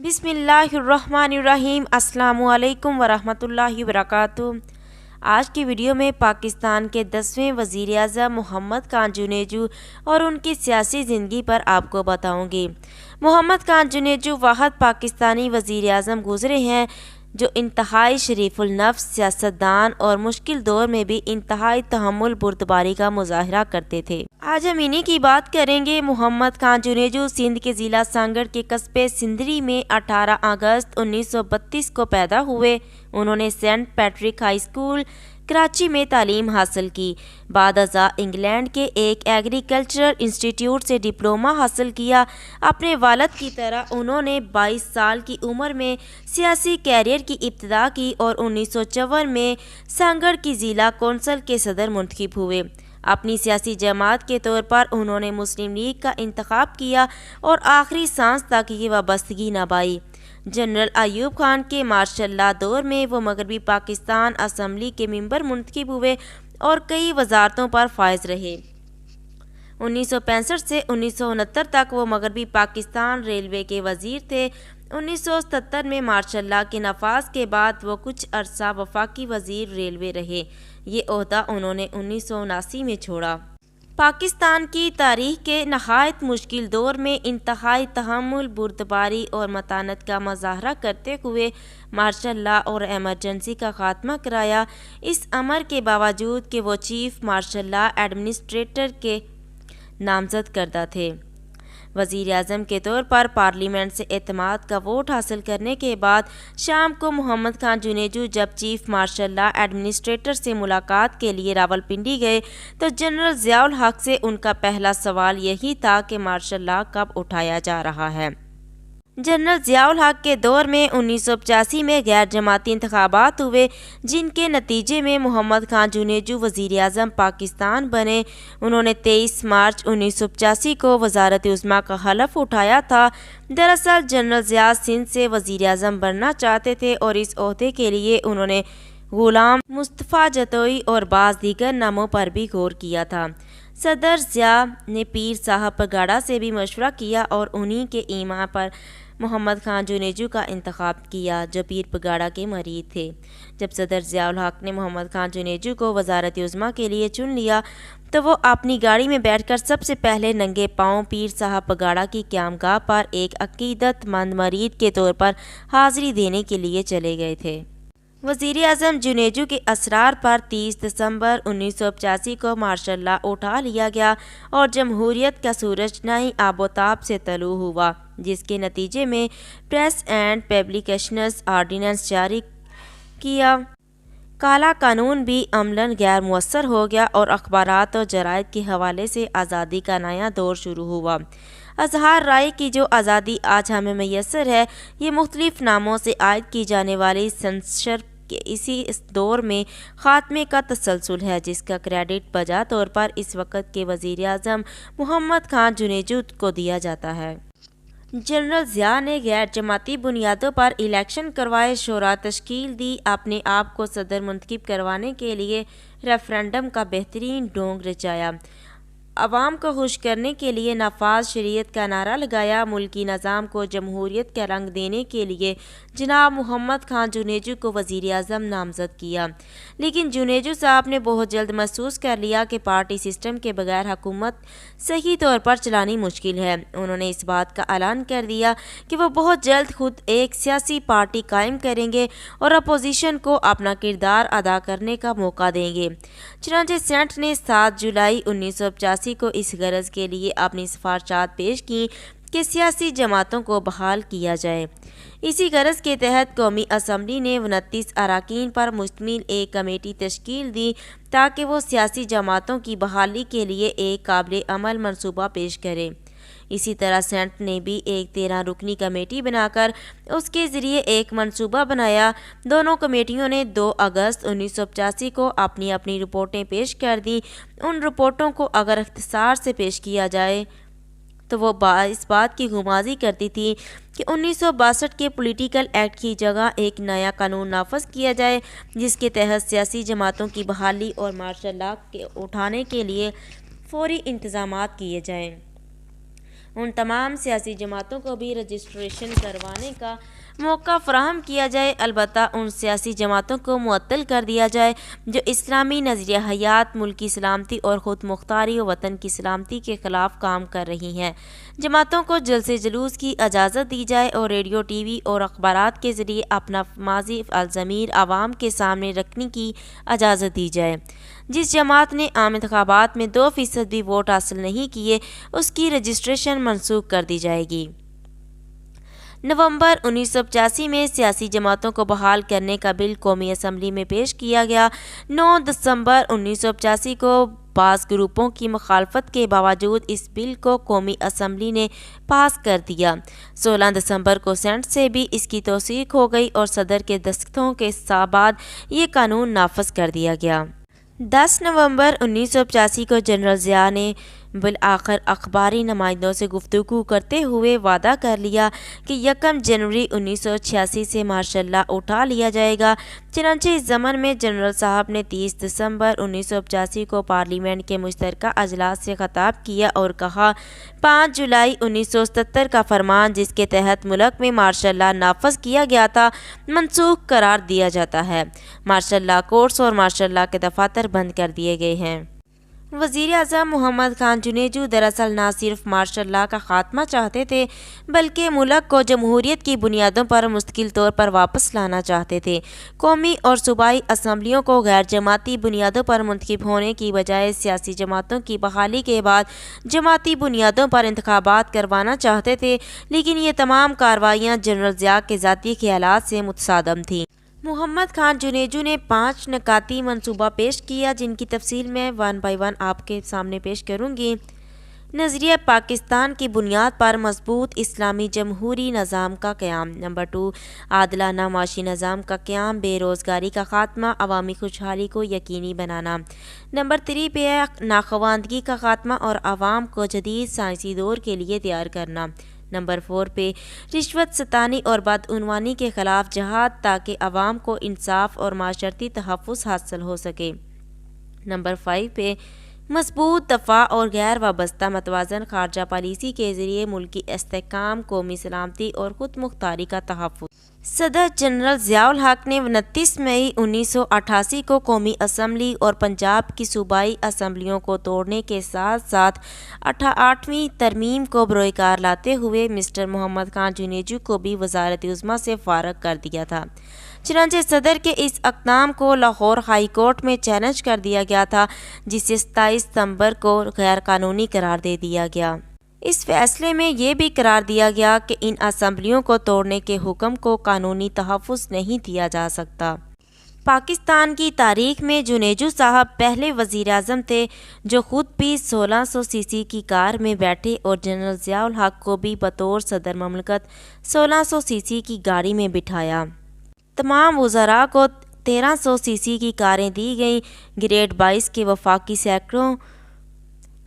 बिस्मिल्लाहिर्रहमानिर्रहीम। अस्सलामुअलैकुम वरहमतुल्लाहि वबरकातुहू। आज की वीडियो में पाकिस्तान के 10वें वज़ीर आज़म मोहम्मद खान जुनेजू और उनकी सियासी ज़िंदगी पर आपको बताऊंगी। मोहम्मद खान जुनेजू वाहद पाकिस्तानी वज़ीर आज़म गुज़रे हैं जो इंतहाई शरीफुल नफ्स सियासतदान और मुश्किल दौर में भी इंतहाई तहम्मुल बुर्दबारी का मुजाहरा करते थे। आज हम इन्हीं की बात करेंगे। मोहम्मद खान जुनेजू सिंध के ज़िला सांगड़ के कस्बे सिंदरी में 18 अगस्त 1932 को पैदा हुए। उन्होंने Saint Patrick high school Karachi में तालीम हासिल की। बाद अज़ा इंग्लैंड के एक एग्रीकल्चरल इंस्टीट्यूट से डिप्लोमा हासिल किया। अपने वालिद की तरह उन्होंने 22 साल की उम्र में सियासी कैरियर की इब्तिदा की और 1954 में सांगड़ की ज़िला कौंसिल के सदर मुंतखब हुए। अपनी सियासी जमात के तौर पर उन्होंने मुस्लिम लीग का इंतखाब किया और आखिरी सांस तक ये वाबस्तगी निभाई। जनरल अयूब खान के मार्शल लॉ दौर में वो मगरबी पाकिस्तान असम्बली के मेंबर मुंतखब हुए और कई वजारतों पर फायज रहे। 1965 से 1969 तक वो मगरबी पाकिस्तान रेलवे के वजीर थे। 1977 में मार्शल लॉ के नफाज के बाद वो कुछ अरसा वफाकी वजीर रेलवे रहे। ये ओहदा उन्होंने 1979 में छोड़ा। पाकिस्तान की तारीख के नहायत मुश्किल दौर में इंतहाई तहम्मुल बुर्दबारी और मतानत का मुजाहरा करते हुए मार्शल लॉ और एमरजेंसी का खात्मा कराया। इस अमर के बावजूद कि वो चीफ मार्शल लॉ एडमिनिस्ट्रेटर के नामजद करदा थे। वज़ीर आज़म के तौर पर पार्लियामेंट से एतमाद का वोट हासिल करने के बाद शाम को मोहम्मद खान जुनेजू जब चीफ मार्शल लॉ एडमिनिस्ट्रेटर से मुलाकात के लिए रावलपिंडी गए तो जनरल ज़ियाउल हक से उनका पहला सवाल यही था कि मार्शल लॉ कब उठाया जा रहा है। जनरल ज़ियाउल हक के दौर में 1985 में गैर जमाती इंतखाबात हुए जिनके नतीजे में मोहम्मद खान जुनेजू वज़ीर आज़म पाकिस्तान बने। उन्होंने 23 मार्च 1985 को वज़ारत उज़्मा का हलफ उठाया था। दरअसल जनरल ज़िया सिंध से वज़ीर आज़म बनना चाहते थे और इस ओहदे के लिए उन्होंने गुलाम मुस्तफ़ा जतोई और बाज़ दीगर नामों पर भी गौर किया था। सदर ज़िया ने पीर साहब पगाड़ा से भी मशवरा किया और उन्हीं के ईमा पर मोहम्मद खान जुनेजू का इंतखाब किया जो पीर पगाड़ा के मरीद थे। जब सदर ज़ियाउल हक ने मोहम्मद खान जुनेजू को वज़ारत उज़्मा के लिए चुन लिया तो वो अपनी गाड़ी में बैठकर सबसे पहले नंगे पाँव पीर साहब पगाड़ा की क़यामगाह पर एक अकीदतमंद मरीद के तौर पर हाज़िरी देने के लिए चले गए थे। वज़ीर आज़म जुनेजू के असरार पर 30 दिसंबर 1985 को मार्शल लॉ उठा लिया गया और जमहूरियत का सूरज नई आबोताब से तलू हुआ, जिसके नतीजे में प्रेस एंड पब्लिकेशंस ऑर्डिनेंस जारी किया। काला कानून भी अमलन गैर मुअस्सर हो गया और अखबारात और जराइद के हवाले से आज़ादी का नया दौर शुरू हुआ। अजहार राय की जो आज़ादी आज हमें मैसर है, ये मुख्तलिफ नामों से आयद की जाने वाली सेंसर के इस दौर में ख़ात्मे का तसलसल है, जिसका क्रेडिट बजा तौर पर इस वक्त के वज़ीर आज़म मोहम्मद खान जुनेजू को दिया जाता है। जनरल ज़िया ने गैर जमाती बुनियादों पर इलेक्शन करवाए, शोरा तश्कील दी, अपने आप को सदर मुंतखब करवाने के लिए रेफरेंडम का बेहतरीन ढोंग रचाया, अवाम को खुश करने के लिए नफाज शरीयत का नारा लगाया, मुल्की निज़ाम को जमहूरियत का रंग देने के लिए जनाब मोहम्मद खान जुनेजू को वज़ीर आज़म नामज़द किया। लेकिन जुनेजू साहब ने बहुत जल्द महसूस कर लिया कि पार्टी सिस्टम के बगैर हुकूमत सही तौर पर चलानी मुश्किल है। उन्होंने इस बात का ऐलान कर दिया कि वो बहुत जल्द खुद एक सियासी पार्टी कायम करेंगे और अपोजिशन को अपना किरदार अदा करने का मौका देंगे। चुनांचे सेनेट ने 7 जुलाई 1985 को इस गरज के लिए अपनी सिफारशात पेश की कि सियासी जमातों को बहाल किया जाए। इसी गरज के तहत कौमी असम्बली ने 29 अरकान पर मुश्तमिल एक कमेटी तश्कील दी ताकि वो सियासी जमातों की बहाली के लिए एक काबिल अमल मनसूबा पेश करे। इसी तरह सेनेट ने भी एक 13 रुकनी कमेटी बनाकर उसके ज़रिए एक मंसूबा बनाया। दोनों कमेटियों ने 2 अगस्त 1985 को अपनी अपनी रिपोर्टें पेश कर दी। उन रिपोर्टों को अगर इख्तिसार से पेश किया जाए तो वो इस बात की गुमाजी करती थी कि 1962 के पॉलिटिकल एक्ट की जगह एक नया कानून नाफज किया जाए जिसके तहत सियासी जमातों की बहाली और मार्शल लॉ के उठाने के लिए फौरी इंतजामात किए जाएँ। ان تمام سیاسی جماعتوں کو بھی رجسٹریشن کروانے کا موقع فراہم کیا جائے، البتہ ان سیاسی جماعتوں کو معطل کر دیا جائے جو اسلامی نظریہ حیات، ملکی سلامتی اور خود مختاری و وطن کی سلامتی کے خلاف کام کر رہی ہیں۔ جماعتوں کو جلسے جلوس کی اجازت دی جائے اور ریڈیو، ٹی وی اور اخبارات کے ذریعے اپنا ماضی الضمیر عوام کے سامنے رکھنے کی اجازت دی جائے۔ جس جماعت نے عام انتخابات میں 2% بھی ووٹ حاصل نہیں کیے، اس کی رجسٹریشن منسوخ کر دی جائے گی۔ نومبر 1985 میں سیاسی جماعتوں کو بحال کرنے کا بل قومی اسمبلی میں پیش کیا گیا۔ 9 دسمبر 1985 کو بعض گروپوں کی مخالفت کے باوجود اس بل کو قومی اسمبلی نے پاس کر دیا۔ 16 دسمبر کو سینٹ سے بھی اس کی توثیق ہو گئی اور صدر کے دستخطوں کے بعد یہ قانون نافذ کر دیا گیا۔ 10 نومبر 1985 کو جنرل ضیاء نے بالآخر اخباری نمائندوں سے گفتگو کرتے ہوئے وعدہ کر لیا کہ 1 جنوری 1986 سے مارشل لا اٹھا لیا جائے گا۔ چنانچہ اس ضمن میں جنرل صاحب نے 30 دسمبر 1985 کو پارلیمنٹ کے مشترکہ اجلاس سے خطاب کیا اور کہا، 5 جولائی 1977 کا فرمان جس کے تحت ملک میں مارشل لا نافذ کیا گیا تھا منسوخ قرار دیا جاتا ہے۔ مارشل لا کورٹس اور مارشل لا کے دفاتر بند کر دیے گئے ہیں۔ وزیر اعظم محمد خان جنیجو دراصل نہ صرف مارشل لا کا خاتمہ چاہتے تھے بلکہ ملک کو جمہوریت کی بنیادوں پر مستقل طور پر واپس لانا چاہتے تھے۔ قومی اور صوبائی اسمبلیوں کو غیر جماعتی بنیادوں پر منتخب ہونے کی بجائے سیاسی جماعتوں کی بحالی کے بعد جماعتی بنیادوں پر انتخابات کروانا چاہتے تھے، لیکن یہ تمام کارروائیاں جنرل ضیاء کے ذاتی خیالات سے متصادم تھیں۔ محمد خان جنیجو نے 5 نکاتی منصوبہ پیش کیا جن کی تفصیل میں 1 بائی 1 آپ کے سامنے پیش کروں گی۔ نظریہ پاکستان کی بنیاد پر مضبوط اسلامی جمہوری نظام کا قیام۔ نمبر 2، عادلانہ معاشی نظام کا قیام، بے روزگاری کا خاتمہ، عوامی خوشحالی کو یقینی بنانا۔ نمبر 3 پہ ہے ناخواندگی کا خاتمہ اور عوام کو جدید سائنسی دور کے لیے تیار کرنا۔ نمبر 4 پہ رشوت ستانی اور بدعنوانی کے خلاف جہاد تاکہ عوام کو انصاف اور معاشرتی تحفظ حاصل ہو سکے۔ نمبر 5 پہ مضبوط دفاع اور غیر وابستہ متوازن خارجہ پالیسی کے ذریعے ملکی استحکام، قومی سلامتی اور خود مختاری کا تحفظ۔ صدر جنرل ضیاء الحق نے 29 مئی 1988 کو قومی اسمبلی اور پنجاب کی صوبائی اسمبلیوں کو توڑنے کے ساتھ ساتھ 8ویں ترمیم کو بروئے کار لاتے ہوئے مسٹر محمد خان جنیجو کو بھی وزارت عظمیٰ سے فارغ کر دیا تھا۔ چنانچہ صدر کے اس اقدام کو لاہور ہائی کورٹ میں چیلنج کر دیا گیا تھا جسے 27 ستمبر کو غیر قانونی قرار دے دیا گیا۔ اس فیصلے میں یہ بھی قرار دیا گیا کہ ان اسمبلیوں کو توڑنے کے حکم کو قانونی تحفظ نہیں دیا جا سکتا۔ پاکستان کی تاریخ میں جنیجو صاحب پہلے وزیر اعظم تھے جو خود بھی 1600 سی سی کی کار میں بیٹھے اور جنرل ضیاء الحق کو بھی بطور صدر مملکت 1600 سی سی کی گاڑی میں بٹھایا۔ تمام وزراء کو 1300 سی سی کی کاریں دی گئیں۔ گریڈ 22 کے وفاقی سیکرٹریوں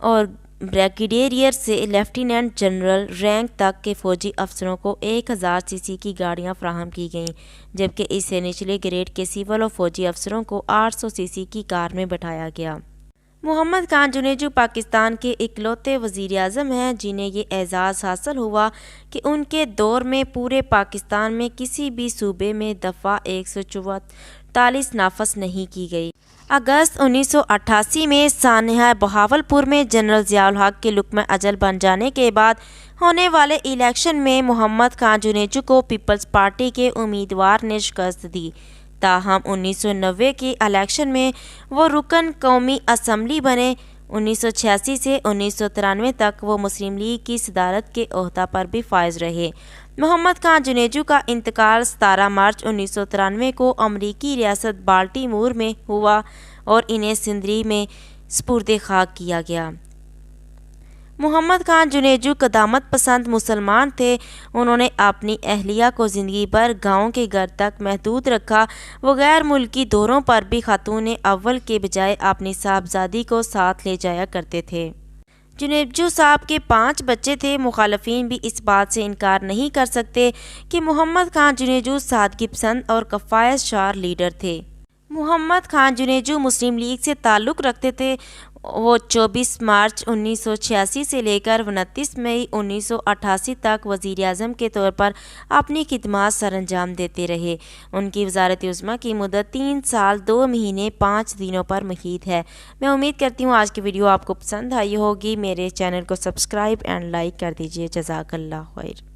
اور بریگیڈیئر سے لیفٹیننٹ جنرل رینک تک کے فوجی افسروں کو 1000 سی سی کی گاڑیاں فراہم کی گئیں، جبکہ اس سے نچلے گریڈ کے سول اور فوجی افسروں کو 800 سی سی کی کار میں بٹھایا گیا۔ محمد خان جنیجو پاکستان کے اکلوتے وزیر اعظم ہیں جنہیں یہ اعزاز حاصل ہوا کہ ان کے دور میں پورے پاکستان میں کسی بھی صوبے میں دفعہ 144 نافذ نہیں کی گئی۔ اگست 1988 میں سانحہ بہاولپور میں جنرل ضیاء الحق کے لقمہ اجل بن جانے کے بعد ہونے والے الیکشن میں محمد خان جنیجو کو پیپلز پارٹی کے امیدوار نے شکست دی۔ تاہم 1990 کے الیکشن میں وہ رکن قومی اسمبلی بنے۔ 1986 سے 1993 تک وہ مسلم لیگ کی صدارت کے عہدہ پر بھی فائز رہے۔ محمد خان جنیجو کا انتقال 17 مارچ 1993 کو امریکی ریاست بالٹیمور میں ہوا اور انہیں سندری میں سپرد خاک کیا گیا۔ محمد خان جنیجو قدامت پسند مسلمان تھے۔ انہوں نے اپنی اہلیہ کو زندگی بھر گاؤں کے گھر تک محدود رکھا۔ وہ غیر ملکی دوروں پر بھی خاتون اول کے بجائے اپنی صاحبزادی کو ساتھ لے جایا کرتے تھے۔ جنیجو صاحب کے 5 بچے تھے۔ مخالفین بھی اس بات سے انکار نہیں کر سکتے کہ محمد خان جنیجو سادگی پسند اور کفایت شعار لیڈر تھے۔ محمد خان جنیجو مسلم لیگ سے تعلق رکھتے تھے۔ वो 24 मार्च 1986 से लेकर 29 मई 1988 तक वज़ीर-ए-आज़म के तौर पर अपनी खिदमत सरअंजाम देते रहे। उनकी वज़ारत-ए-उज़्मा की मुद्दत 3 साल 2 महीने 5 दिनों पर मुहित है। मैं उम्मीद करती हूँ आज की वीडियो आपको पसंद आई होगी। मेरे चैनल को सब्सक्राइब एंड लाइक कर दीजिए। जज़ाकल्लाह खैर।